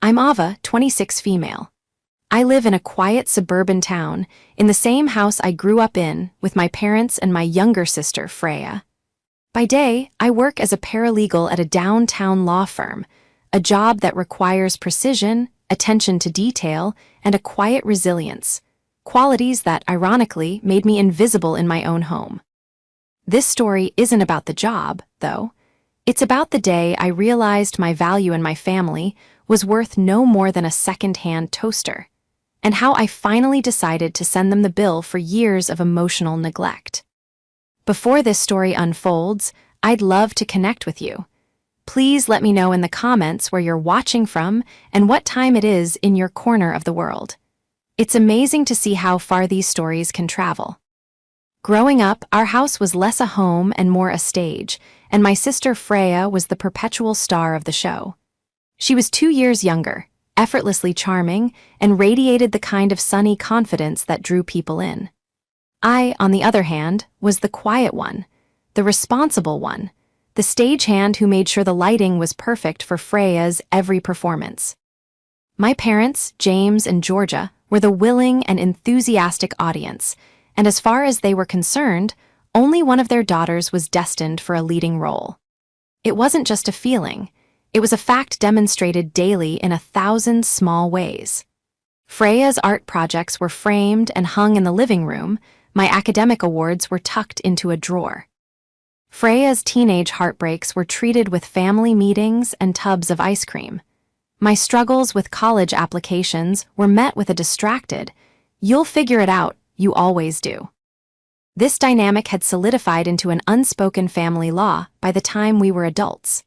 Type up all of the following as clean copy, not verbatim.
I'm Ava, 26 female. I live in a quiet suburban town, in the same house I grew up in, with my parents and my younger sister, Freya. By day, I work as a paralegal at a downtown law firm, a job that requires precision, attention to detail, and a quiet resilience, qualities that, ironically, made me invisible in my own home. This story isn't about the job, though. It's about the day I realized my value in my family was worth no more than a second-hand toaster, and how I finally decided to send them the bill for years of emotional neglect. Before this story unfolds, I'd love to connect with you. Please let me know in the comments where you're watching from and what time it is in your corner of the world. It's amazing to see how far these stories can travel. Growing up, our house was less a home and more a stage, and my sister Freya was the perpetual star of the show. She was 2 years younger, effortlessly charming, and radiated the kind of sunny confidence that drew people in. I, on the other hand, was the quiet one, the responsible one, the stagehand who made sure the lighting was perfect for Freya's every performance. My parents, James and Georgia, were the willing and enthusiastic audience, and as far as they were concerned, only one of their daughters was destined for a leading role. It wasn't just a feeling, it was a fact demonstrated daily in 1,000 small ways. Freya's art projects were framed and hung in the living room, my academic awards were tucked into a drawer. Freya's teenage heartbreaks were treated with family meetings and tubs of ice cream. My struggles with college applications were met with a distracted, "You'll figure it out, you always do." This dynamic had solidified into an unspoken family law by the time we were adults.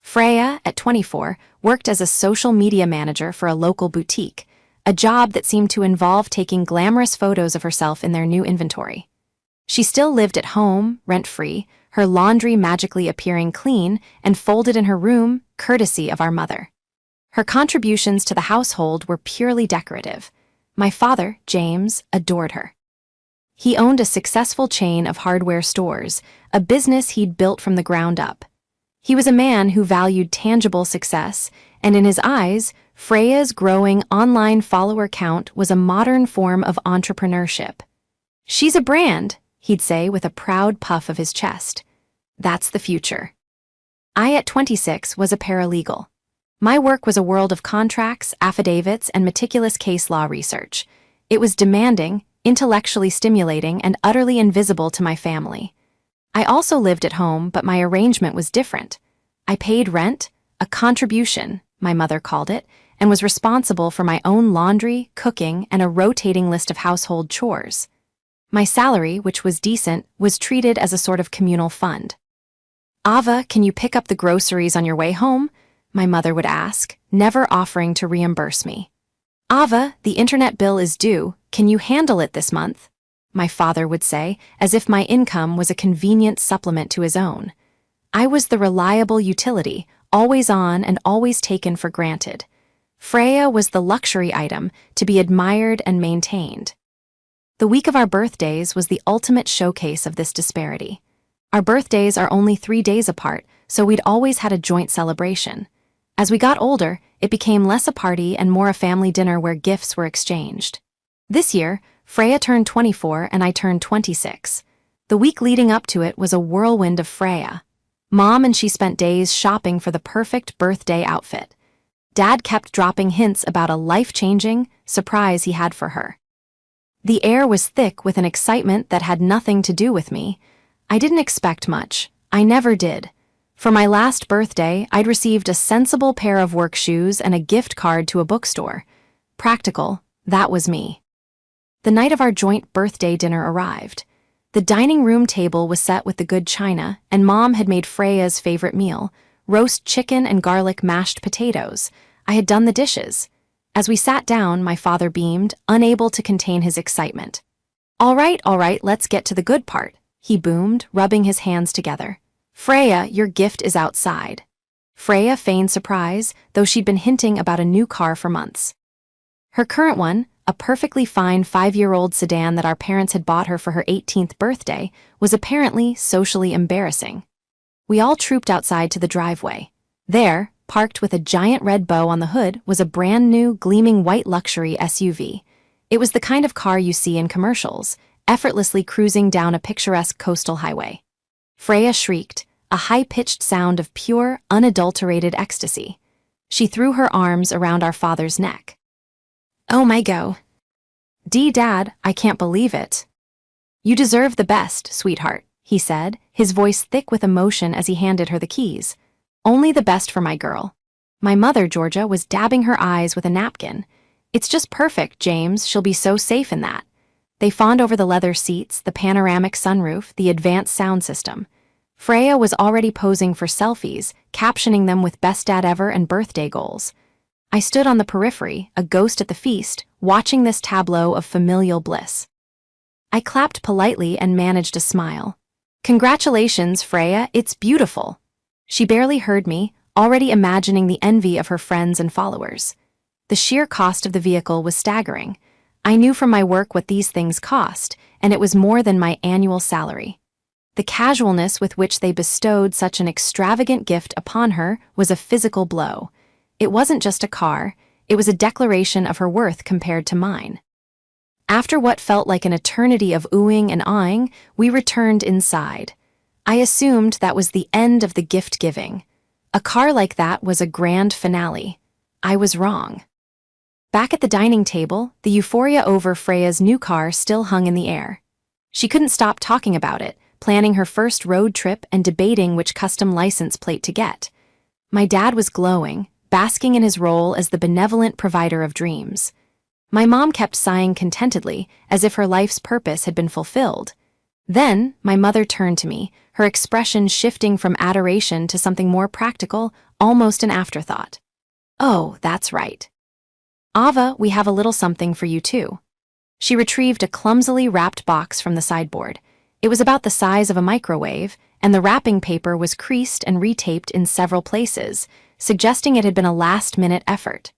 Freya, at 24, worked as a social media manager for a local boutique, a job that seemed to involve taking glamorous photos of herself in their new inventory. She still lived at home, rent-free, her laundry magically appearing clean and folded in her room, courtesy of our mother. Her contributions to the household were purely decorative. My father, James, adored her. He owned a successful chain of hardware stores, a business he'd built from the ground up. He was a man who valued tangible success, and in his eyes, Freya's growing online follower count was a modern form of entrepreneurship. "She's a brand," he'd say with a proud puff of his chest. "That's the future." I, at 26, was a paralegal. My work was a world of contracts, affidavits, and meticulous case law research. It was demanding, intellectually stimulating, and utterly invisible to my family. I also lived at home, but my arrangement was different. I paid rent, a contribution, my mother called it, and was responsible for my own laundry, cooking, and a rotating list of household chores. My salary, which was decent, was treated as a sort of communal fund. "Ava, can you pick up the groceries on your way home?" my mother would ask, never offering to reimburse me. "Ava, the internet bill is due, can you handle it this month?" my father would say, as if my income was a convenient supplement to his own. I was the reliable utility, always on and always taken for granted. Freya was the luxury item to be admired and maintained. The week of our birthdays was the ultimate showcase of this disparity. Our birthdays are only 3 days apart, so we'd always had a joint celebration. As we got older, it became less a party and more a family dinner where gifts were exchanged. This year, Freya turned 24 and I turned 26. The week leading up to it was a whirlwind of Freya. Mom and she spent days shopping for the perfect birthday outfit. Dad kept dropping hints about a life-changing surprise he had for her. The air was thick with an excitement that had nothing to do with me. I didn't expect much. I never did. For my last birthday, I'd received a sensible pair of work shoes and a gift card to a bookstore. Practical, that was me. The night of our joint birthday dinner arrived. The dining room table was set with the good china, and Mom had made Freya's favorite meal, roast chicken and garlic mashed potatoes. I had done the dishes. As we sat down, my father beamed, unable to contain his excitement. All right, let's get to the good part," he boomed, rubbing his hands together. "Freya, your gift is outside." Freya feigned surprise, though she'd been hinting about a new car for months. Her current one, a perfectly fine 5-year-old sedan that our parents had bought her for her 18th birthday, was apparently socially embarrassing. We all trooped outside to the driveway. There, parked with a giant red bow on the hood, was a brand new, gleaming white luxury SUV. It was the kind of car you see in commercials, effortlessly cruising down a picturesque coastal highway. Freya shrieked, a high-pitched sound of pure, unadulterated ecstasy. She threw her arms around our father's neck. "Oh my go. Dad, I can't believe it." "You deserve the best, sweetheart," he said, his voice thick with emotion as he handed her the keys. "Only the best for my girl." My mother, Georgia, was dabbing her eyes with a napkin. "It's just perfect, James. She'll be so safe in that." They fawned over the leather seats, the panoramic sunroof, the advanced sound system. Freya was already posing for selfies, captioning them with "best dad ever" and birthday goals. I stood on the periphery, a ghost at the feast, watching this tableau of familial bliss. I clapped politely and managed a smile. "Congratulations, Freya, it's beautiful." She barely heard me, already imagining the envy of her friends and followers. The sheer cost of the vehicle was staggering. I knew from my work what these things cost, and it was more than my annual salary. The casualness with which they bestowed such an extravagant gift upon her was a physical blow. It wasn't just a car, it was a declaration of her worth compared to mine. After what felt like an eternity of oohing and aahing, we returned inside. I assumed that was the end of the gift-giving. A car like that was a grand finale. I was wrong. Back at the dining table, the euphoria over Freya's new car still hung in the air. She couldn't stop talking about it, planning her first road trip and debating which custom license plate to get. My dad was glowing, basking in his role as the benevolent provider of dreams. My mom kept sighing contentedly, as if her life's purpose had been fulfilled. Then, my mother turned to me, her expression shifting from adoration to something more practical, almost an afterthought. "Oh, that's right. Ava, we have a little something for you too." She retrieved a clumsily wrapped box from the sideboard. It was about the size of a microwave, and the wrapping paper was creased and retaped in several places, suggesting it had been a last-minute effort.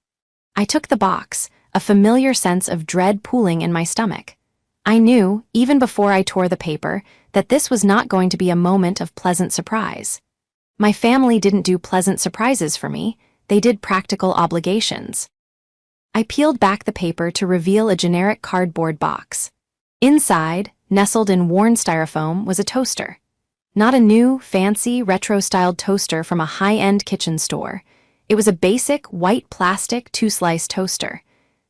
I took the box, a familiar sense of dread pooling in my stomach. I knew, even before I tore the paper, that this was not going to be a moment of pleasant surprise. My family didn't do pleasant surprises for me, they did practical obligations. I peeled back the paper to reveal a generic cardboard box. Inside, nestled in worn styrofoam, was a toaster. Not a new, fancy, retro-styled toaster from a high-end kitchen store. It was a basic, white plastic, two-slice toaster.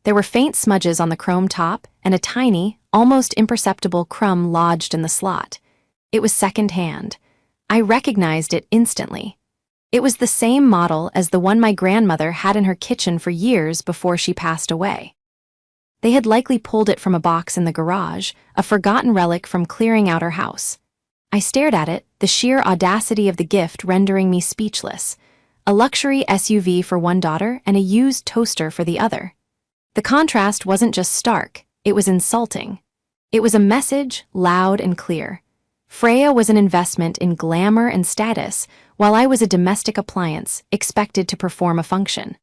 There were faint smudges on the chrome top and a tiny, almost imperceptible crumb lodged in the slot. It was second-hand. I recognized it instantly. It was the same model as the one my grandmother had in her kitchen for years before she passed away. They had likely pulled it from a box in the garage, a forgotten relic from clearing out her house. I stared at it, the sheer audacity of the gift rendering me speechless. A luxury SUV for one daughter and a used toaster for the other. The contrast wasn't just stark, it was insulting. It was a message, loud and clear. Freya was an investment in glamour and status, while I was a domestic appliance, expected to perform a function.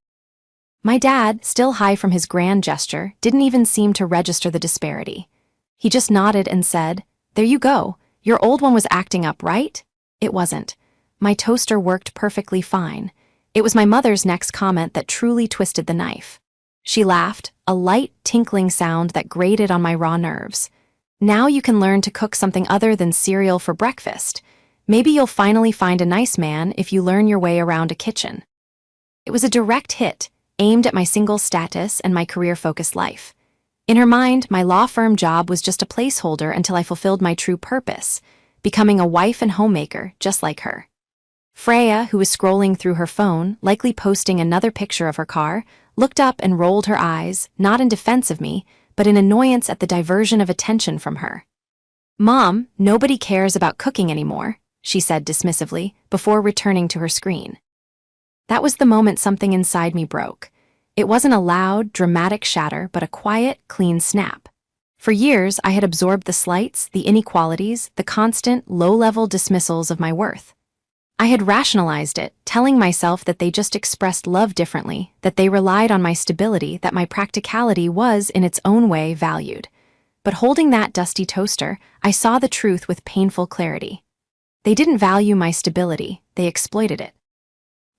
My dad, still high from his grand gesture, didn't even seem to register the disparity. He just nodded and said, "There you go. Your old one was acting up, right?" It wasn't. My toaster worked perfectly fine. It was my mother's next comment that truly twisted the knife. She laughed, a light, tinkling sound that grated on my raw nerves. "Now you can learn to cook something other than cereal for breakfast. Maybe you'll finally find a nice man if you learn your way around a kitchen." It was a direct hit, aimed at my single status and my career-focused life. In her mind, my law firm job was just a placeholder until I fulfilled my true purpose, becoming a wife and homemaker just like her. Freya, who was scrolling through her phone, likely posting another picture of her car, looked up and rolled her eyes, not in defense of me, but in annoyance at the diversion of attention from her. "Mom, nobody cares about cooking anymore," she said dismissively, before returning to her screen. That was the moment something inside me broke. It wasn't a loud, dramatic shatter, but a quiet, clean snap. For years, I had absorbed the slights, the inequalities, the constant, low-level dismissals of my worth. I had rationalized it, telling myself that they just expressed love differently, that they relied on my stability, that my practicality was, in its own way, valued. But holding that dusty toaster, I saw the truth with painful clarity. They didn't value my stability, they exploited it.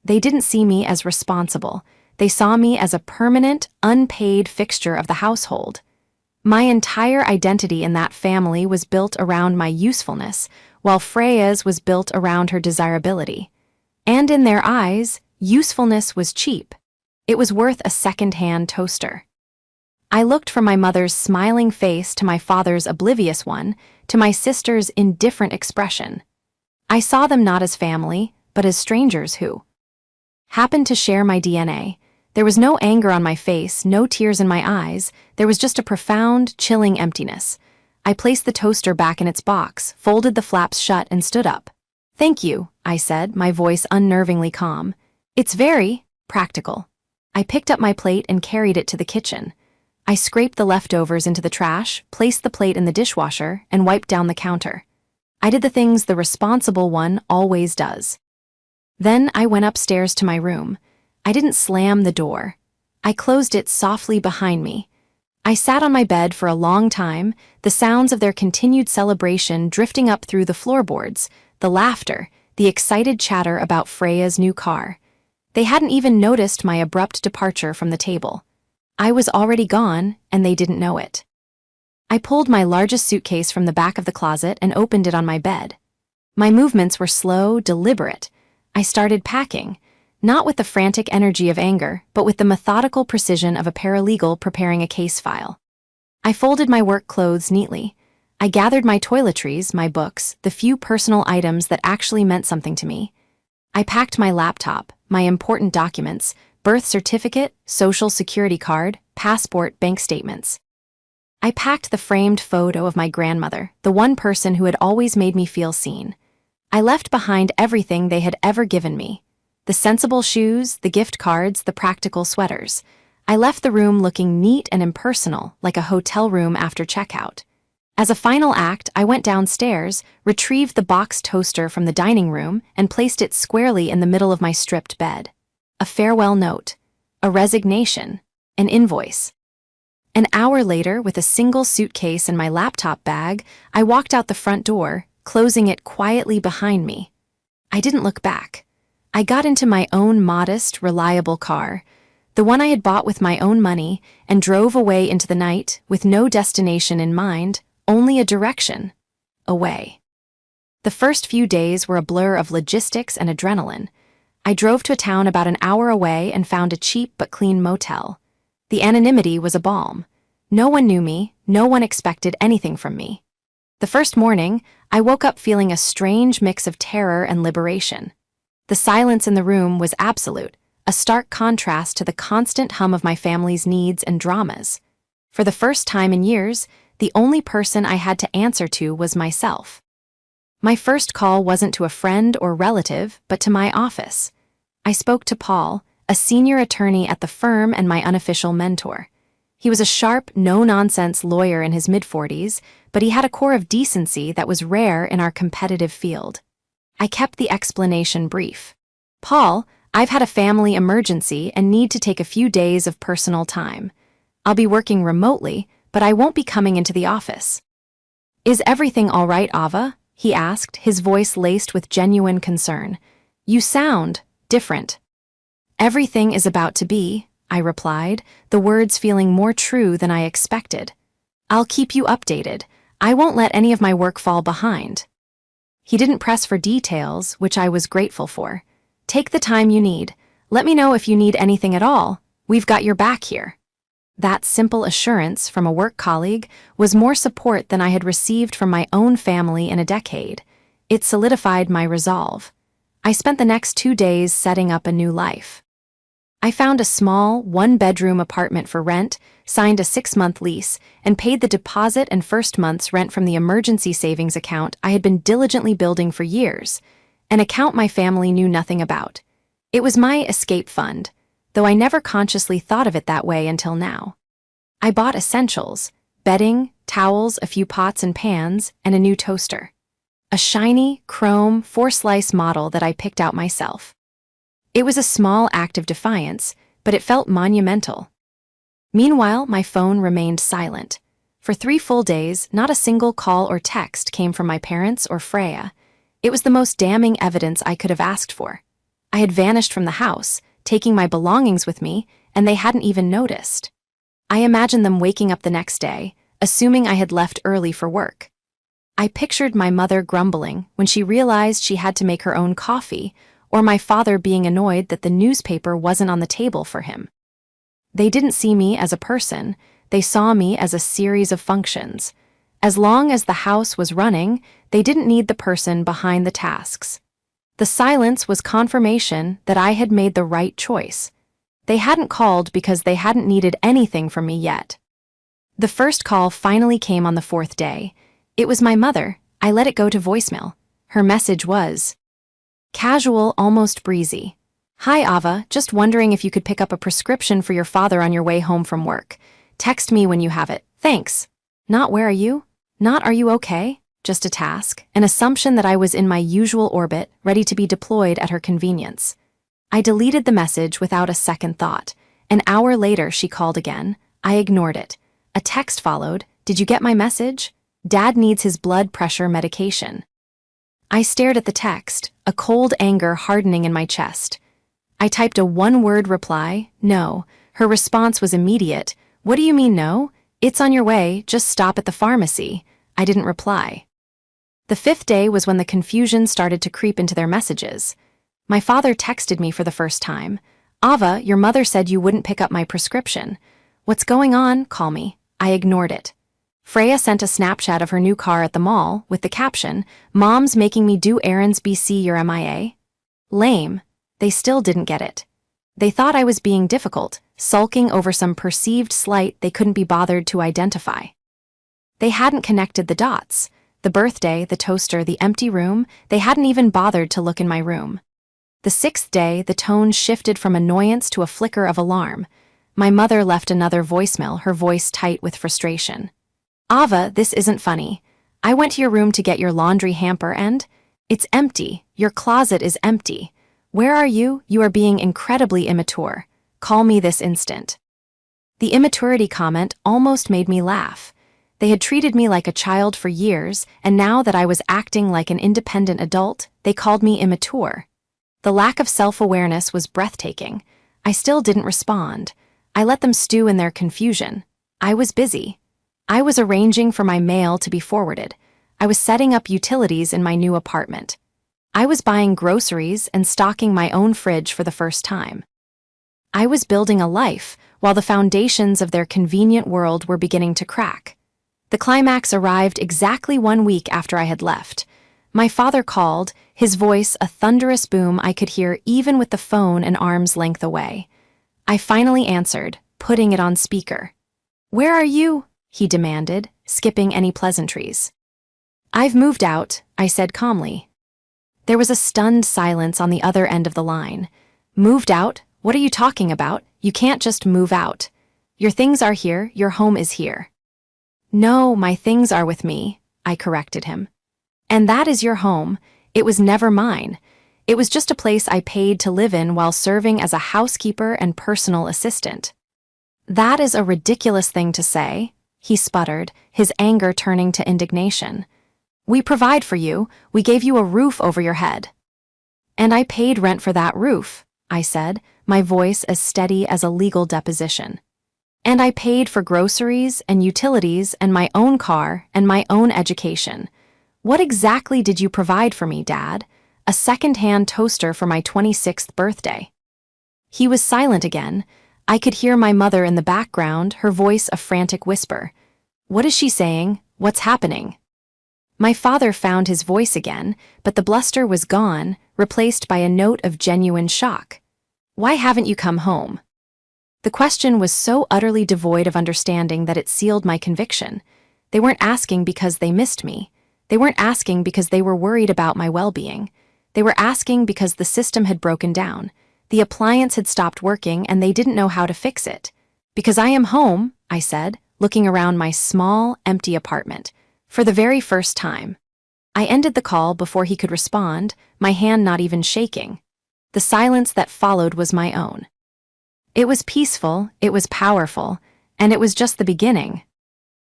They didn't see me as responsible. They saw me as a permanent, unpaid fixture of the household. My entire identity in that family was built around my usefulness, while Freya's was built around her desirability. And in their eyes, usefulness was cheap. It was worth a second-hand toaster. I looked from my mother's smiling face to my father's oblivious one, to my sister's indifferent expression. I saw them not as family, but as strangers who happened to share my DNA. There was no anger on my face, no tears in my eyes. There was just a profound, chilling emptiness. I placed the toaster back in its box, folded the flaps shut, and stood up. "Thank you," I said, my voice unnervingly calm. "It's very practical." I picked up my plate and carried it to the kitchen. I scraped the leftovers into the trash, placed the plate in the dishwasher, and wiped down the counter. I did the things the responsible one always does. Then I went upstairs to my room. I didn't slam the door. I closed it softly behind me. I sat on my bed for a long time, the sounds of their continued celebration drifting up through the floorboards, the laughter, the excited chatter about Freya's new car. They hadn't even noticed my abrupt departure from the table. I was already gone, and they didn't know it. I pulled my largest suitcase from the back of the closet and opened it on my bed. My movements were slow, deliberate. I started packing, not with the frantic energy of anger, but with the methodical precision of a paralegal preparing a case file. I folded my work clothes neatly. I gathered my toiletries, my books, the few personal items that actually meant something to me. I packed my laptop, my important documents, birth certificate, social security card, passport, bank statements. I packed the framed photo of my grandmother, the one person who had always made me feel seen. I left behind everything they had ever given me. The sensible shoes, the gift cards, the practical sweaters. I left the room looking neat and impersonal, like a hotel room after checkout. As a final act, I went downstairs, retrieved the box toaster from the dining room, and placed it squarely in the middle of my stripped bed. A farewell note, a resignation, an invoice. An hour later, with a single suitcase and my laptop bag, I walked out the front door, closing it quietly behind me. I didn't look back. I got into my own modest, reliable car, the one I had bought with my own money, and drove away into the night with no destination in mind, only a direction: away. The first few days were a blur of logistics and adrenaline. I drove to a town about an hour away and found a cheap but clean motel. The anonymity was a balm. No one knew me, no one expected anything from me. The first morning, I woke up feeling a strange mix of terror and liberation. The silence in the room was absolute, a stark contrast to the constant hum of my family's needs and dramas. For the first time in years, the only person I had to answer to was myself. My first call wasn't to a friend or relative, but to my office. I spoke to Paul, a senior attorney at the firm and my unofficial mentor. He was a sharp, no-nonsense lawyer in his mid-40s, but he had a core of decency that was rare in our competitive field. I kept the explanation brief. "Paul, I've had a family emergency and need to take a few days of personal time. I'll be working remotely, but I won't be coming into the office." "Is everything all right, Ava?" he asked, his voice laced with genuine concern. "You sound different." "Everything is about to be," I replied, the words feeling more true than I expected. "I'll keep you updated. I won't let any of my work fall behind." He didn't press for details, which I was grateful for. "Take the time you need. Let me know if you need anything at all. We've got your back here." That simple assurance from a work colleague was more support than I had received from my own family in a decade. It solidified my resolve. I spent the next 2 days setting up a new life. I found a small, one-bedroom apartment for rent, signed a 6-month lease, and paid the deposit and first month's rent from the emergency savings account I had been diligently building for years, an account my family knew nothing about. It was my escape fund, though I never consciously thought of it that way until now. I bought essentials: bedding, towels, a few pots and pans, and a new toaster. A shiny, chrome, 4-slice model that I picked out myself. It was a small act of defiance, but it felt monumental. Meanwhile, my phone remained silent. For 3 full days, not a single call or text came from my parents or Freya. It was the most damning evidence I could have asked for. I had vanished from the house, taking my belongings with me, and they hadn't even noticed. I imagined them waking up the next day, assuming I had left early for work. I pictured my mother grumbling when she realized she had to make her own coffee, or my father being annoyed that the newspaper wasn't on the table for him. They didn't see me as a person, they saw me as a series of functions. As long as the house was running, they didn't need the person behind the tasks. The silence was confirmation that I had made the right choice. They hadn't called because they hadn't needed anything from me yet. The first call finally came on the 4th day. It was my mother. I let it go to voicemail. Her message was casual, almost breezy. Hi Ava, just wondering if you could pick up a prescription for your father on your way home from work. Text me when you have it. Thanks. Not where are you? Not are you okay? Just a task, an assumption that I was in my usual orbit, ready to be deployed at her convenience. I deleted the message without a second thought. An hour later she called again. I ignored it. A text followed. Did you get my message? Dad needs his blood pressure medication. I stared at the text, a cold anger hardening in my chest. I typed a one-word reply, no. Her response was immediate. What do you mean no? It's on your way, just stop at the pharmacy. I didn't reply. The 5th day was when the confusion started to creep into their messages. My father texted me for the first time. Ava, your mother said you wouldn't pick up my prescription. What's going on? Call me. I ignored it. Freya sent a Snapchat of her new car at the mall with the caption, Mom's making me do errands BC you're MIA. Lame. They still didn't get it. They thought I was being difficult, sulking over some perceived slight they couldn't be bothered to identify. They hadn't connected the dots. The birthday, the toaster, the empty room, they hadn't even bothered to look in my room. The 6th day, the tone shifted from annoyance to a flicker of alarm. My mother left another voicemail, her voice tight with frustration. Ava, this isn't funny. I went to your room to get your laundry hamper and it's empty. Your closet is empty. Where are you? You are being incredibly immature. Call me this instant. The immaturity comment almost made me laugh. They had treated me like a child for years, and now that I was acting like an independent adult, they called me immature. The lack of self-awareness was breathtaking. I still didn't respond. I let them stew in their confusion. I was busy. I was arranging for my mail to be forwarded. I was setting up utilities in my new apartment. I was buying groceries and stocking my own fridge for the first time. I was building a life while the foundations of their convenient world were beginning to crack. The climax arrived exactly 1 week after I had left. My father called, his voice a thunderous boom I could hear even with the phone an arm's length away. I finally answered, putting it on speaker. Where are you? He demanded, skipping any pleasantries. I've moved out, I said calmly. There was a stunned silence on the other end of the line. Moved out? What are you talking about? You can't just move out. Your things are here, your home is here. No, my things are with me, I corrected him. And that is your home. It was never mine. It was just a place I paid to live in while serving as a housekeeper and personal assistant. That is a ridiculous thing to say, he sputtered, his anger turning to indignation. We provide for you, we gave you a roof over your head. And I paid rent for that roof, I said, my voice as steady as a legal deposition. And I paid for groceries and utilities and my own car and my own education. What exactly did you provide for me, Dad? A second-hand toaster for my 26th birthday. He was silent again. I could hear my mother in the background, her voice a frantic whisper. What is she saying? What's happening? My father found his voice again, but the bluster was gone, replaced by a note of genuine shock. Why haven't you come home? The question was so utterly devoid of understanding that it sealed my conviction. They weren't asking because they missed me. They weren't asking because they were worried about my well-being. They were asking because the system had broken down. The appliance had stopped working and they didn't know how to fix it. Because I am home, I said, looking around my small, empty apartment, for the very first time. I ended the call before he could respond, my hand not even shaking. The silence that followed was my own. It was peaceful, it was powerful, and it was just the beginning.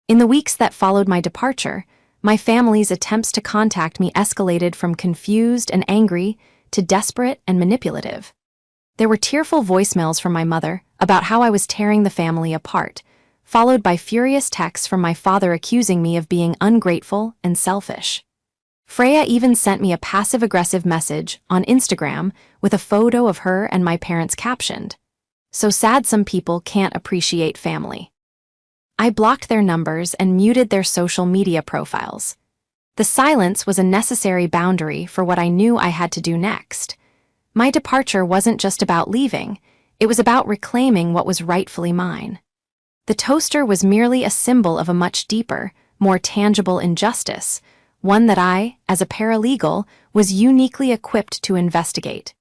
In the weeks that followed my departure, my family's attempts to contact me escalated from confused and angry to desperate and manipulative. There were tearful voicemails from my mother about how I was tearing the family apart, followed by furious texts from my father accusing me of being ungrateful and selfish. Freya even sent me a passive-aggressive message on Instagram with a photo of her and my parents captioned, "So sad some people can't appreciate family." I blocked their numbers and muted their social media profiles. The silence was a necessary boundary for what I knew I had to do next. My departure wasn't just about leaving, it was about reclaiming what was rightfully mine. The toaster was merely a symbol of a much deeper, more tangible injustice, one that I, as a paralegal, was uniquely equipped to investigate.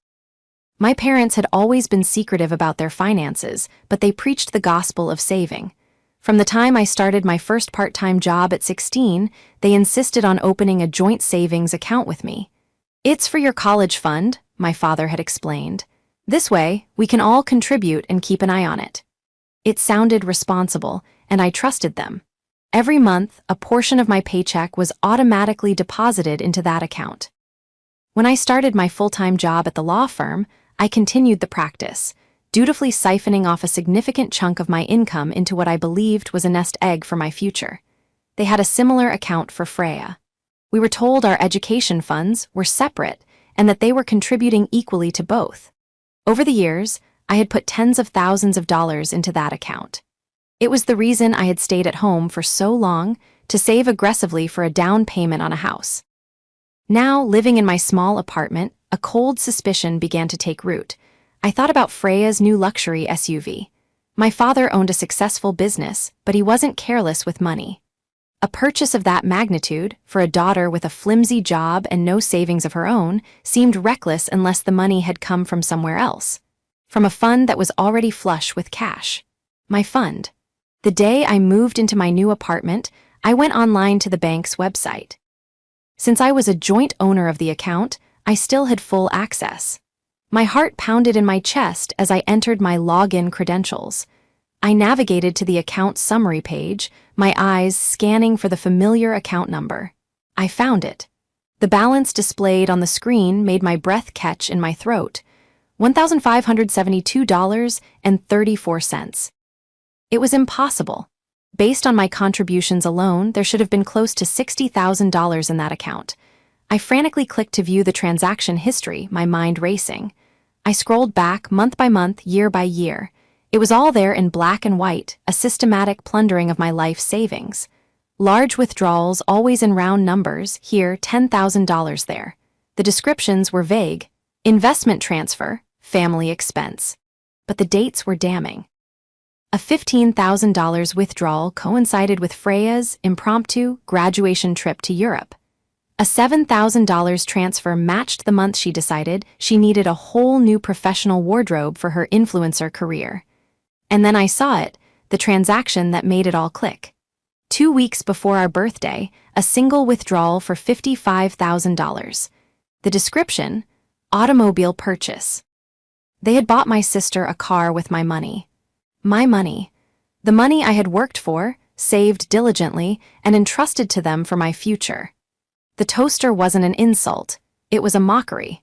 My parents had always been secretive about their finances, but they preached the gospel of saving. From the time I started my first part-time job at 16, they insisted on opening a joint savings account with me. "It's for your college fund," my father had explained. "This way, we can all contribute and keep an eye on it." It sounded responsible, and I trusted them. Every month, a portion of my paycheck was automatically deposited into that account. When I started my full-time job at the law firm, I continued the practice, dutifully siphoning off a significant chunk of my income into what I believed was a nest egg for my future. They had a similar account for Freya. We were told our education funds were separate and that they were contributing equally to both. Over the years, I had put tens of thousands of dollars into that account. It was the reason I had stayed at home for so long, to save aggressively for a down payment on a house. Now, living in my small apartment, a cold suspicion began to take root. I thought about Freya's new luxury SUV. My father owned a successful business, but he wasn't careless with money. A purchase of that magnitude, for a daughter with a flimsy job and no savings of her own, seemed reckless unless the money had come from somewhere else. From a fund that was already flush with cash. My fund. The day I moved into my new apartment, I went online to the bank's website. Since I was a joint owner of the account, I still had full access. My heart pounded in my chest as I entered my login credentials. I navigated to the account summary page, my eyes scanning for the familiar account number. I found it. The balance displayed on the screen made my breath catch in my throat. $1,572.34. It was impossible. Based on my contributions alone, there should have been close to $60,000 in that account. I frantically clicked to view the transaction history, my mind racing. I scrolled back month by month, year by year. It was all there in black and white, a systematic plundering of my life savings. Large withdrawals, always in round numbers, here $10,000 there. The descriptions were vague. Investment transfer, family expense. But the dates were damning. A $15,000 withdrawal coincided with Freya's impromptu graduation trip to Europe. A $7,000 transfer matched the month she decided she needed a whole new professional wardrobe for her influencer career. And then I saw it, the transaction that made it all click. 2 weeks before our birthday, a single withdrawal for $55,000. The description: automobile purchase. They had bought my sister a car with my money. My money. The money I had worked for, saved diligently, and entrusted to them for my future. The toaster wasn't an insult, it was a mockery.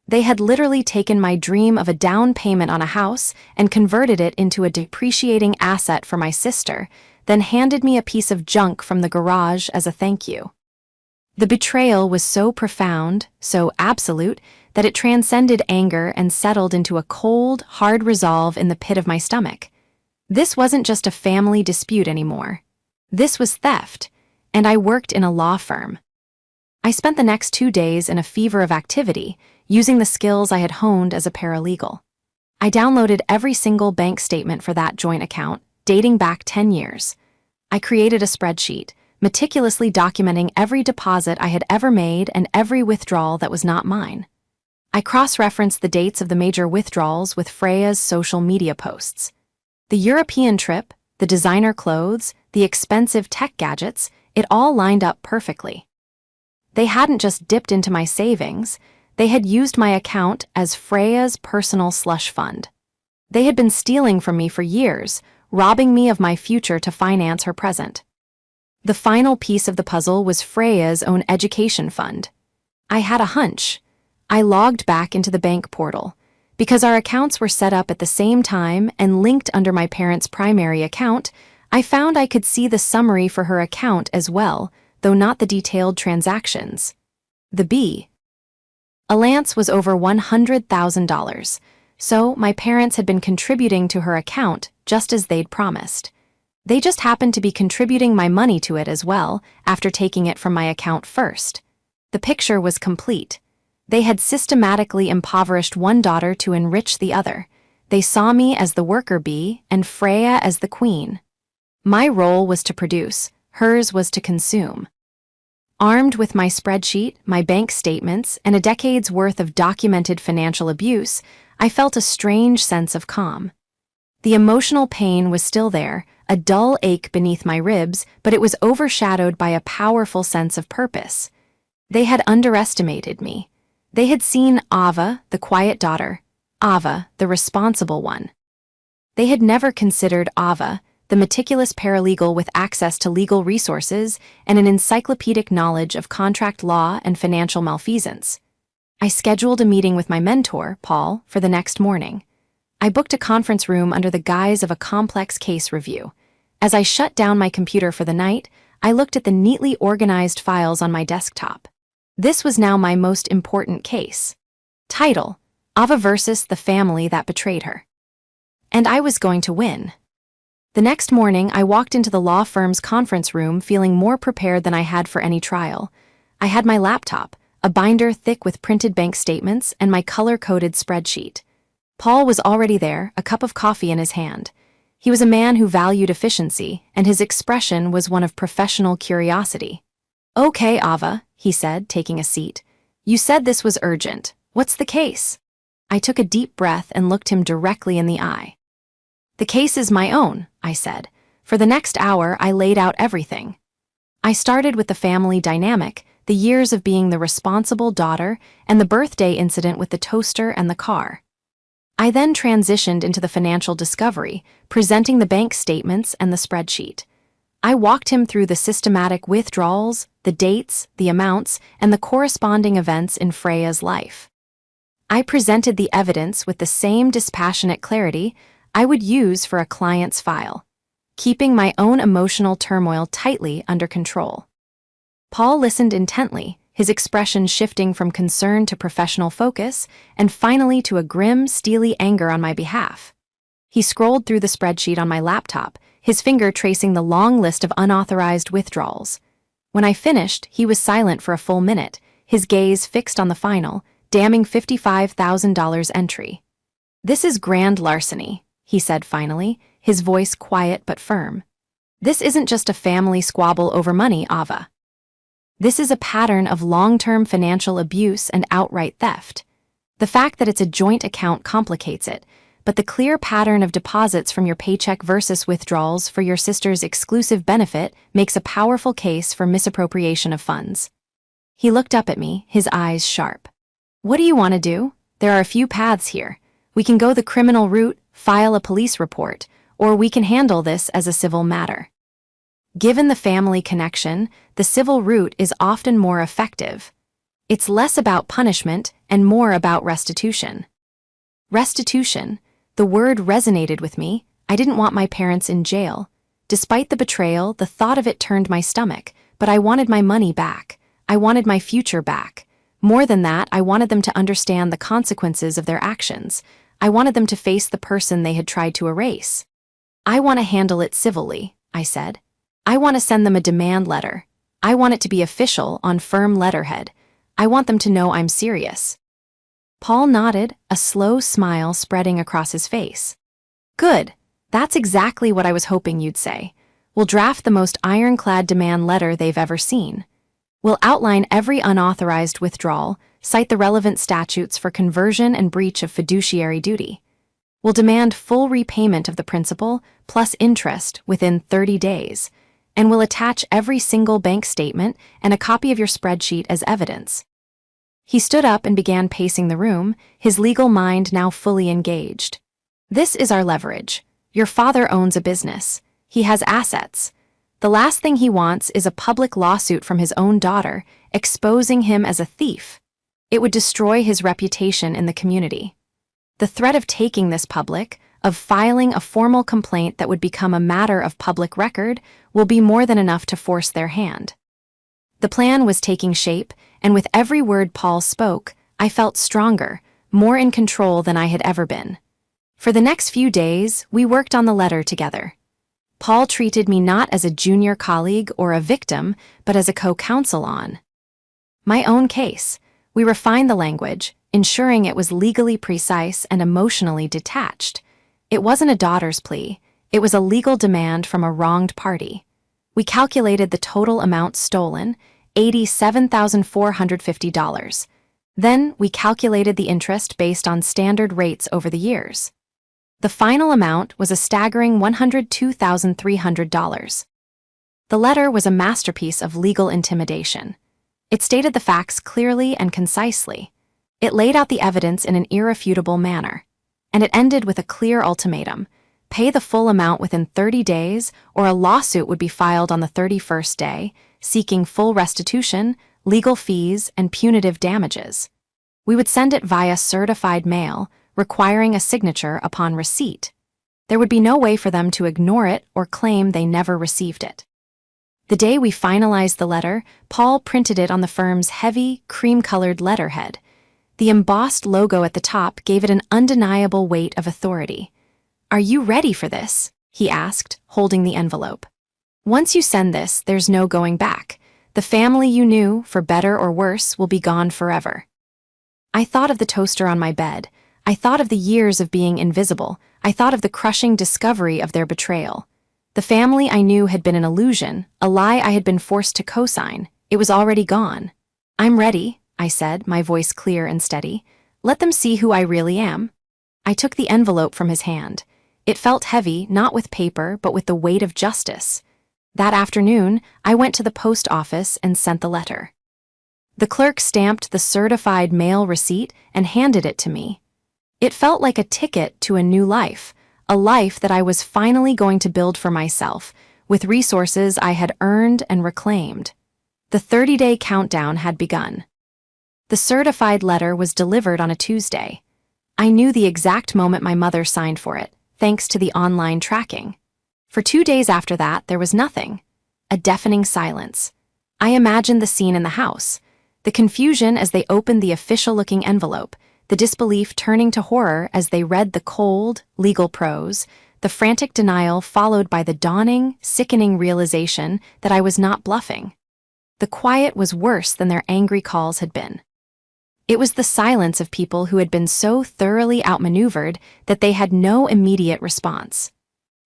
They had literally taken my dream of a down payment on a house and converted it into a depreciating asset for my sister, then handed me a piece of junk from the garage as a thank you. The betrayal was so profound, so absolute, that it transcended anger and settled into a cold, hard resolve in the pit of my stomach. This wasn't just a family dispute anymore. This was theft, and I worked in a law firm. I spent the next 2 days in a fever of activity, using the skills I had honed as a paralegal. I downloaded every single bank statement for that joint account, dating back 10 years. I created a spreadsheet, meticulously documenting every deposit I had ever made and every withdrawal that was not mine. I cross-referenced the dates of the major withdrawals with Freya's social media posts. The European trip, the designer clothes, the expensive tech gadgets, it all lined up perfectly. They hadn't just dipped into my savings, they had used my account as Freya's personal slush fund. They had been stealing from me for years, robbing me of my future to finance her present. The final piece of the puzzle was Freya's own education fund. I had a hunch. I logged back into the bank portal. Because our accounts were set up at the same time and linked under my parents' primary account, I found I could see the summary for her account as well, though not the detailed transactions. The balance was over $100,000, so my parents had been contributing to her account just as they'd promised. They just happened to be contributing my money to it as well, after taking it from my account first. The picture was complete. They had systematically impoverished one daughter to enrich the other. They saw me as the worker bee and Freya as the queen. My role was to produce, hers was to consume. Armed with my spreadsheet, my bank statements, and a decade's worth of documented financial abuse, I felt a strange sense of calm. The emotional pain was still there, a dull ache beneath my ribs, but it was overshadowed by a powerful sense of purpose. They had underestimated me. They had seen Ava, the quiet daughter, Ava, the responsible one. They had never considered Ava, the meticulous paralegal with access to legal resources and an encyclopedic knowledge of contract law and financial malfeasance. I scheduled a meeting with my mentor, Paul, for the next morning. I booked a conference room under the guise of a complex case review. As I shut down my computer for the night, I looked at the neatly organized files on my desktop. This was now my most important case. Title: Ava versus the family that betrayed her. And I was going to win. The next morning, I walked into the law firm's conference room feeling more prepared than I had for any trial. I had my laptop, a binder thick with printed bank statements, and my color-coded spreadsheet. Paul was already there, a cup of coffee in his hand. He was a man who valued efficiency, and his expression was one of professional curiosity. "Okay, Ava," he said, taking a seat. "You said this was urgent. What's the case?" I took a deep breath and looked him directly in the eye. "The case is my own," I said. For the next hour, I laid out everything. I started with the family dynamic, the years of being the responsible daughter, and the birthday incident with the toaster and the car. I then transitioned into the financial discovery, presenting the bank statements and the spreadsheet. I walked him through the systematic withdrawals, the dates, the amounts, and the corresponding events in Freya's life. I presented the evidence with the same dispassionate clarity I would use for a client's file, keeping my own emotional turmoil tightly under control. Paul listened intently, his expression shifting from concern to professional focus, and finally to a grim, steely anger on my behalf. He scrolled through the spreadsheet on my laptop, his finger tracing the long list of unauthorized withdrawals. When I finished, he was silent for a full minute, his gaze fixed on the final, damning $55,000 entry. "This is grand larceny," he said finally, his voice quiet but firm. "This isn't just a family squabble over money, Ava. This is a pattern of long-term financial abuse and outright theft. The fact that it's a joint account complicates it, but the clear pattern of deposits from your paycheck versus withdrawals for your sister's exclusive benefit makes a powerful case for misappropriation of funds." He looked up at me, his eyes sharp. "What do you want to do? There are a few paths here. We can go the criminal route, file a police report, or we can handle this as a civil matter. Given the family connection, the civil route is often more effective. It's less about punishment and more about restitution." Restitution. The word resonated with me. I didn't want my parents in jail. Despite the betrayal, the thought of it turned my stomach, but I wanted my money back. I wanted my future back. More than that, I wanted them to understand the consequences of their actions. I wanted them to face the person they had tried to erase. "I want to handle it civilly," I said. "I want to send them a demand letter. I want it to be official on firm letterhead. I want them to know I'm serious." Paul nodded, a slow smile spreading across his face. "Good. That's exactly what I was hoping you'd say. We'll draft the most ironclad demand letter they've ever seen. We'll outline every unauthorized withdrawal, cite the relevant statutes for conversion and breach of fiduciary duty. We'll demand full repayment of the principal, plus interest, within 30 days, and we'll attach every single bank statement and a copy of your spreadsheet as evidence." He stood up and began pacing the room, his legal mind now fully engaged. "This is our leverage. Your father owns a business. He has assets. The last thing he wants is a public lawsuit from his own daughter, exposing him as a thief. It would destroy his reputation in the community. The threat of taking this public, of filing a formal complaint that would become a matter of public record, will be more than enough to force their hand. The plan was taking shape, and with every word Paul spoke, I felt stronger, more in control than I had ever been. For the next few days, we worked on the letter together. Paul treated me not as a junior colleague or a victim, but as a co-counsel on my own case. We refined the language, ensuring it was legally precise and emotionally detached. It wasn't a daughter's plea, it was a legal demand from a wronged party. We calculated the total amount stolen, $87,450. Then we calculated the interest based on standard rates over the years. The final amount was a staggering $102,300. The letter was a masterpiece of legal intimidation. It stated the facts clearly and concisely. It laid out the evidence in an irrefutable manner. And it ended with a clear ultimatum: pay the full amount within 30 days, or a lawsuit would be filed on the 31st day, seeking full restitution, legal fees, and punitive damages. We would send it via certified mail, requiring a signature upon receipt. There would be no way for them to ignore it or claim they never received it. The day we finalized the letter, Paul printed it on the firm's heavy, cream-colored letterhead. The embossed logo at the top gave it an undeniable weight of authority. "Are you ready for this?" he asked, holding the envelope. "Once you send this, there's no going back. The family you knew, for better or worse, will be gone forever." I thought of the toaster on my bed. I thought of the years of being invisible. I thought of the crushing discovery of their betrayal. The family I knew had been an illusion, a lie I had been forced to co-sign. It was already gone. "I'm ready," I said, my voice clear and steady. "Let them see who I really am." I took the envelope from his hand. It felt heavy, not with paper, but with the weight of justice. That afternoon, I went to the post office and sent the letter. The clerk stamped the certified mail receipt and handed it to me. It felt like a ticket to a new life, a life that I was finally going to build for myself, with resources I had earned and reclaimed. The 30-day countdown had begun. The certified letter was delivered on a Tuesday. I knew the exact moment my mother signed for it, thanks to the online tracking. For 2 days after that, there was nothing. A deafening silence. I imagined the scene in the house. The confusion as they opened the official-looking envelope, the disbelief turning to horror as they read the cold, legal prose, the frantic denial followed by the dawning, sickening realization that I was not bluffing. The quiet was worse than their angry calls had been. It was the silence of people who had been so thoroughly outmaneuvered that they had no immediate response.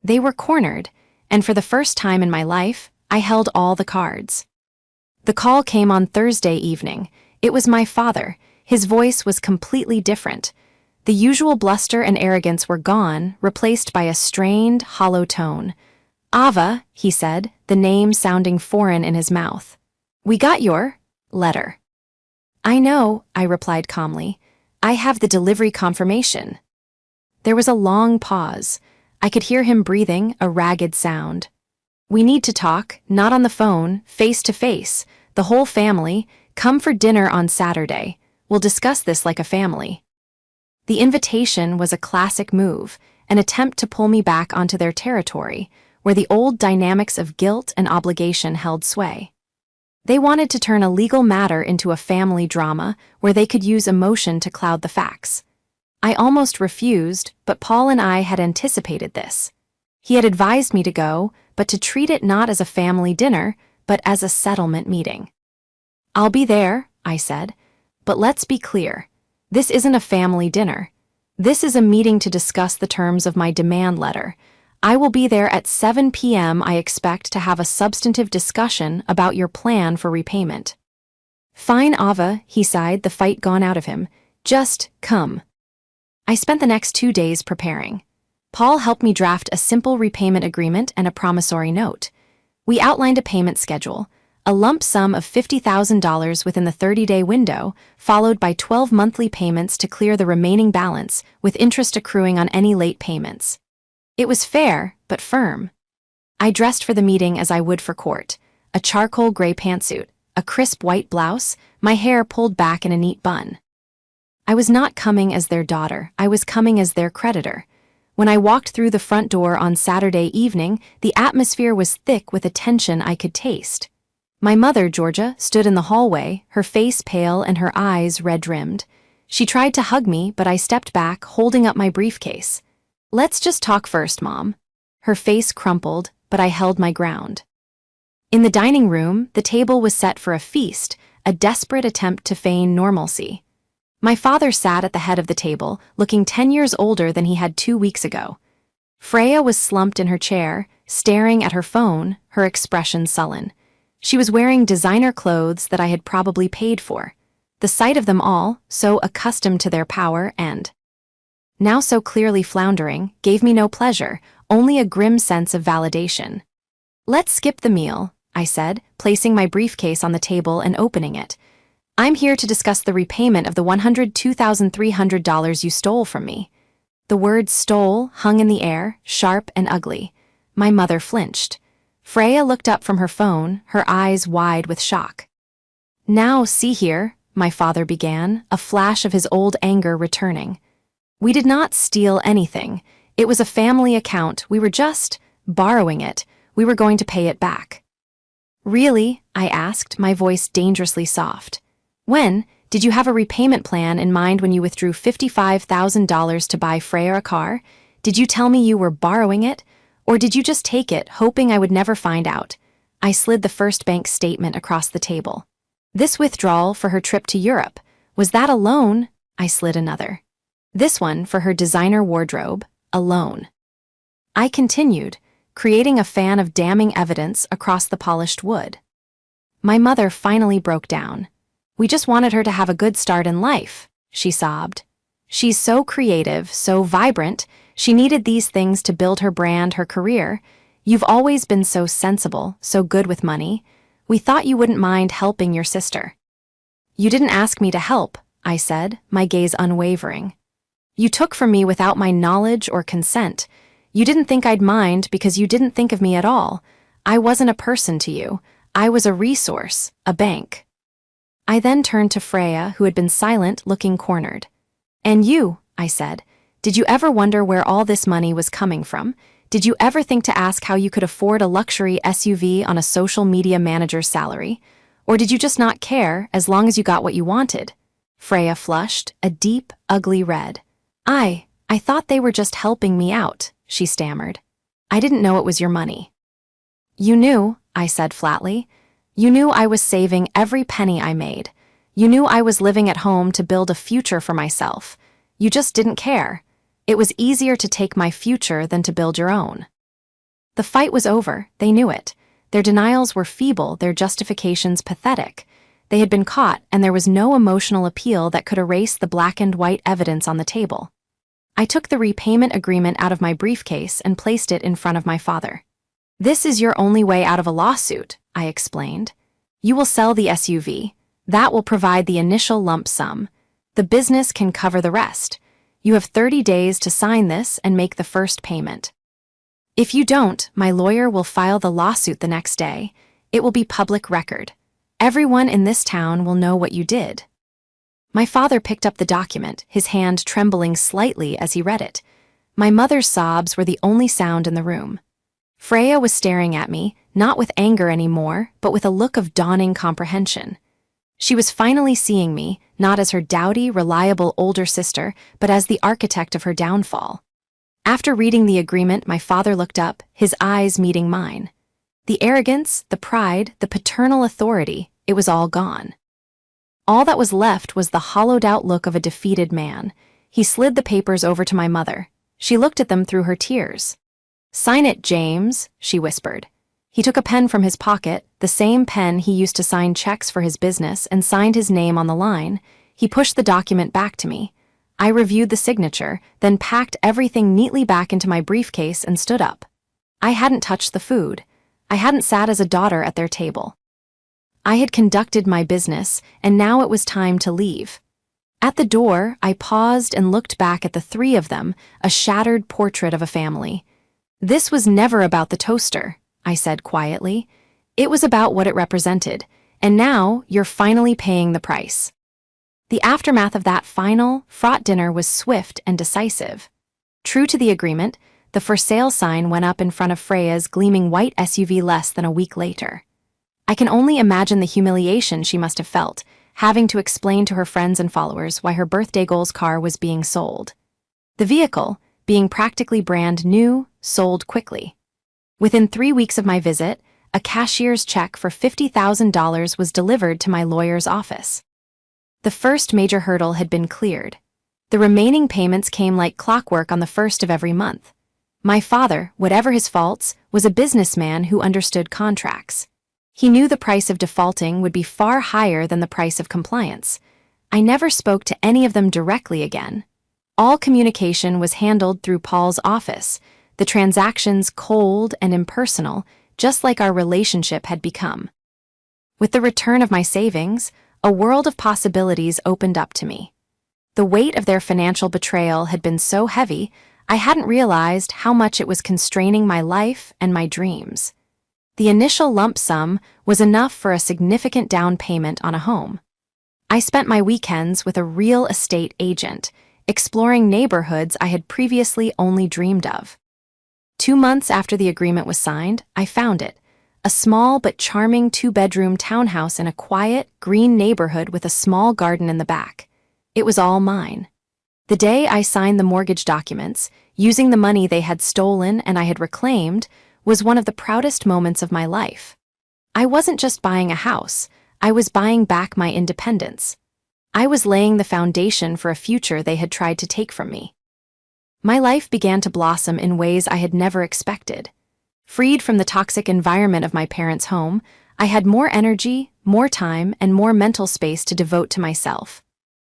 They were cornered, and for the first time in my life, I held all the cards. The call came on Thursday evening. It was my father. His voice was completely different. The usual bluster and arrogance were gone, replaced by a strained, hollow tone. "Ava," he said, the name sounding foreign in his mouth. "We got your letter." "I know," I replied calmly. "I have the delivery confirmation." There was a long pause. I could hear him breathing, a ragged sound. "We need to talk, not on the phone, face to face. The whole family. Come for dinner on Saturday. We'll discuss this like a family." The invitation was a classic move, an attempt to pull me back onto their territory, where the old dynamics of guilt and obligation held sway. They wanted to turn a legal matter into a family drama where they could use emotion to cloud the facts. I almost refused, but Paul and I had anticipated this. He had advised me to go, but to treat it not as a family dinner, but as a settlement meeting. "I'll be there," I said, "but let's be clear. This isn't a family dinner. This is a meeting to discuss the terms of my demand letter. I will be there at 7 p.m. I expect to have a substantive discussion about your plan for repayment." "Fine, Ava," he sighed, the fight gone out of him. "Just come." I spent the next 2 days preparing. Paul helped me draft a simple repayment agreement and a promissory note. We outlined a payment schedule, a lump sum of $50,000 within the 30-day window, followed by 12 monthly payments to clear the remaining balance, with interest accruing on any late payments. It was fair, but firm. I dressed for the meeting as I would for court: a charcoal gray pantsuit, a crisp white blouse, my hair pulled back in a neat bun. I was not coming as their daughter, I was coming as their creditor. When I walked through the front door on Saturday evening, the atmosphere was thick with a tension I could taste. My mother, Georgia, stood in the hallway, her face pale and her eyes red-rimmed. She tried to hug me, but I stepped back, holding up my briefcase. "Let's just talk first, Mom." Her face crumpled, but I held my ground. In the dining room, the table was set for a feast, a desperate attempt to feign normalcy. My father sat at the head of the table, looking 10 years older than he had 2 weeks ago. Freya was slumped in her chair, staring at her phone, her expression sullen. She was wearing designer clothes that I had probably paid for. The sight of them all, so accustomed to their power and now so clearly floundering, gave me no pleasure, only a grim sense of validation. "Let's skip the meal," I said, placing my briefcase on the table and opening it. "I'm here to discuss the repayment of the $102,300 you stole from me." The word stole hung in the air, sharp and ugly. My mother flinched. Freya looked up from her phone, her eyes wide with shock. "Now, see here," my father began, a flash of his old anger returning. "We did not steal anything. It was a family account. We were just borrowing it. We were going to pay it back." "Really?" I asked, my voice dangerously soft. "When? Did you have a repayment plan in mind when you withdrew $55,000 to buy Freya a car? Did you tell me you were borrowing it? Or did you just take it, hoping I would never find out?" I slid the first bank statement across the table. "This withdrawal for her trip to Europe. Was that a loan?" I slid another. "This one for her designer wardrobe. A loan." I continued, creating a fan of damning evidence across the polished wood. My mother finally broke down. "We just wanted her to have a good start in life," she sobbed. "She's so creative, so vibrant. She needed these things to build her brand, her career. You've always been so sensible, so good with money. We thought you wouldn't mind helping your sister." "You didn't ask me to help," I said, my gaze unwavering. "You took from me without my knowledge or consent. You didn't think I'd mind because you didn't think of me at all. I wasn't a person to you. I was a resource, a bank." I then turned to Freya, who had been silent, looking cornered. "And you," I said, "did you ever wonder where all this money was coming from? Did you ever think to ask how you could afford a luxury SUV on a social media manager's salary? Or did you just not care as long as you got what you wanted?" Freya flushed, a deep, ugly red. I thought they were just helping me out," she stammered. "I didn't know it was your money." "You knew," I said flatly. "You knew I was saving every penny I made. You knew I was living at home to build a future for myself. You just didn't care. It was easier to take my future than to build your own." The fight was over, they knew it. Their denials were feeble, their justifications pathetic. They had been caught, and there was no emotional appeal that could erase the black and white evidence on the table. I took the repayment agreement out of my briefcase and placed it in front of my father. "This is your only way out of a lawsuit," I explained. "You will sell the SUV. That will provide the initial lump sum. The business can cover the rest. You have 30 days to sign this and make the first payment. If you don't, my lawyer will file the lawsuit the next day. It will be public record. Everyone in this town will know what you did." My father picked up the document, his hand trembling slightly as he read it. My mother's sobs were the only sound in the room. Freya was staring at me, not with anger anymore, but with a look of dawning comprehension. She was finally seeing me, not as her dowdy, reliable older sister, but as the architect of her downfall. After reading the agreement, my father looked up, his eyes meeting mine. The arrogance, the pride, the paternal authority, it was all gone. All that was left was the hollowed-out look of a defeated man. He slid the papers over to my mother. She looked at them through her tears. "Sign it, James," she whispered. He took a pen from his pocket, the same pen he used to sign checks for his business, and signed his name on the line. He pushed the document back to me. I reviewed the signature, then packed everything neatly back into my briefcase and stood up. I hadn't touched the food. I hadn't sat as a daughter at their table. I had conducted my business, and now it was time to leave. At the door, I paused and looked back at the three of them, a shattered portrait of a family. "This was never about the toaster," I said quietly. "It was about what it represented, And now, you're finally paying the price. The aftermath of that final, fraught dinner was swift and decisive. True to the agreement, the for sale sign went up in front of Freya's gleaming white SUV less than a week later. I can only imagine the humiliation she must have felt, having to explain to her friends and followers why her birthday goals car was being sold. The vehicle, being practically brand new, sold quickly. Within 3 weeks of my visit, a cashier's check for $50,000 was delivered to my lawyer's office. The first major hurdle had been cleared. The remaining payments came like clockwork on the first of every month. My father, whatever his faults, was a businessman who understood contracts. He knew the price of defaulting would be far higher than the price of compliance. I never spoke to any of them directly again. All communication was handled through Paul's office, the transactions cold and impersonal, just like our relationship had become. With the return of my savings, a world of possibilities opened up to me. The weight of their financial betrayal had been so heavy, I hadn't realized how much it was constraining my life and my dreams. The initial lump sum was enough for a significant down payment on a home. I spent my weekends with a real estate agent, exploring neighborhoods I had previously only dreamed of. 2 months after the agreement was signed, I found it, a small but charming 2-bedroom townhouse in a quiet, green neighborhood with a small garden in the back. It was all mine. The day I signed the mortgage documents, using the money they had stolen and I had reclaimed, was one of the proudest moments of my life. I wasn't just buying a house, I was buying back my independence. I was laying the foundation for a future they had tried to take from me. My life began to blossom in ways I had never expected. Freed from the toxic environment of my parents' home, I had more energy, more time, and more mental space to devote to myself.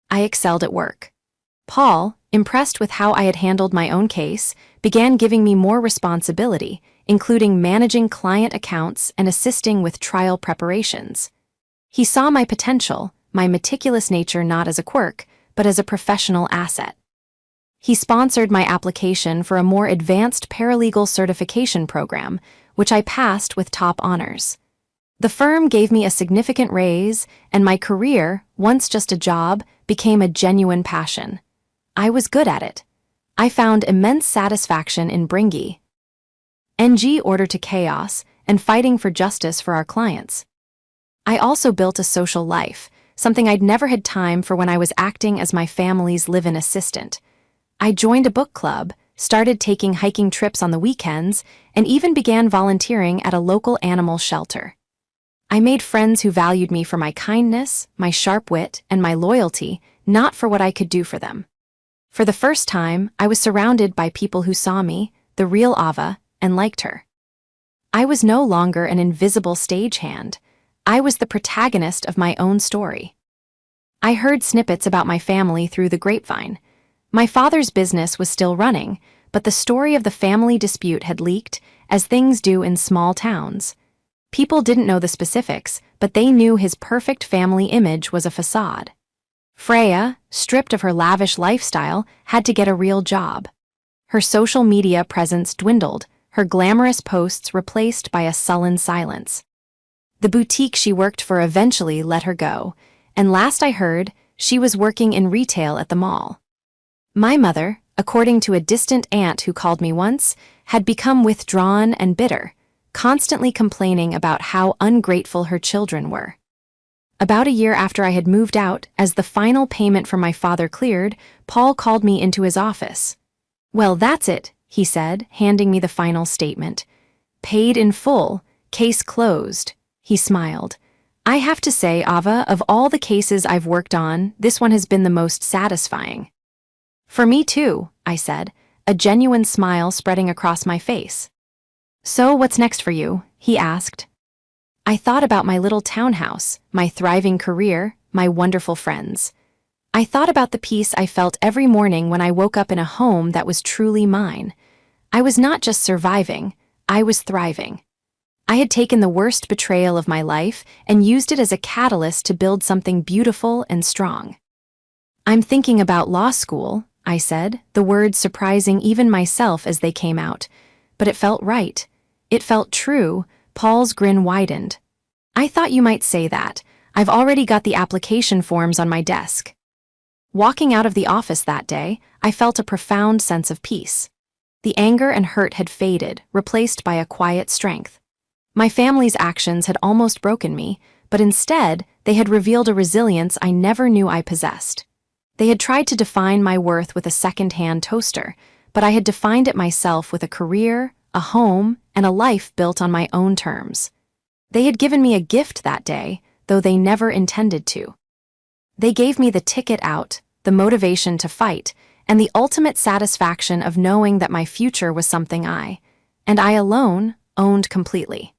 I excelled at work. Paul, impressed with how I had handled my own case, began giving me more responsibility, including managing client accounts and assisting with trial preparations. He saw my potential, my meticulous nature not as a quirk, but as a professional asset. He sponsored my application for a more advanced paralegal certification program, which I passed with top honors. The firm gave me a significant raise, and my career, once just a job, became a genuine passion. I was good at it. I found immense satisfaction in bringing order to chaos and fighting for justice for our clients. I also built a social life, something I'd never had time for when I was acting as my family's live-in assistant. I joined a book club, started taking hiking trips on the weekends, and even began volunteering at a local animal shelter. I made friends who valued me for my kindness, my sharp wit, and my loyalty, not for what I could do for them. For the first time, I was surrounded by people who saw me, the real Ava, and liked her. I was no longer an invisible stagehand. I was the protagonist of my own story. I heard snippets about my family through the grapevine. My father's business was still running, but the story of the family dispute had leaked, as things do in small towns. People didn't know the specifics, but they knew his perfect family image was a facade. Freya, stripped of her lavish lifestyle, had to get a real job. Her social media presence dwindled, her glamorous posts replaced by a sullen silence. The boutique she worked for eventually let her go, and last I heard, she was working in retail at the mall. My mother, according to a distant aunt who called me once, had become withdrawn and bitter, constantly complaining about how ungrateful her children were. About a year after I had moved out, as the final payment from my father cleared, Paul called me into his office. "Well, that's it," he said, handing me the final statement. "Paid in full, case closed." He smiled. "I have to say, Ava, of all the cases I've worked on, this one has been the most satisfying." "For me too," I said, a genuine smile spreading across my face. "So what's next for you?" he asked. I thought about my little townhouse, my thriving career, my wonderful friends. I thought about the peace I felt every morning when I woke up in a home that was truly mine. I was not just surviving, I was thriving. I had taken the worst betrayal of my life and used it as a catalyst to build something beautiful and strong. "I'm thinking about law school," I said, the words surprising even myself as they came out. But it felt right. It felt true. Paul's grin widened. I thought you might say that. I've already got the application forms on my desk. Walking out of the office that day, I felt a profound sense of peace. The anger and hurt had faded, replaced by a quiet strength. My family's actions had almost broken me, but instead, they had revealed a resilience I never knew I possessed. They had tried to define my worth with a second-hand toaster, but I had defined it myself with a career, a home, and a life built on my own terms. They had given me a gift that day, though they never intended to. They gave me the ticket out, the motivation to fight, and the ultimate satisfaction of knowing that my future was something I, and I alone, owned completely.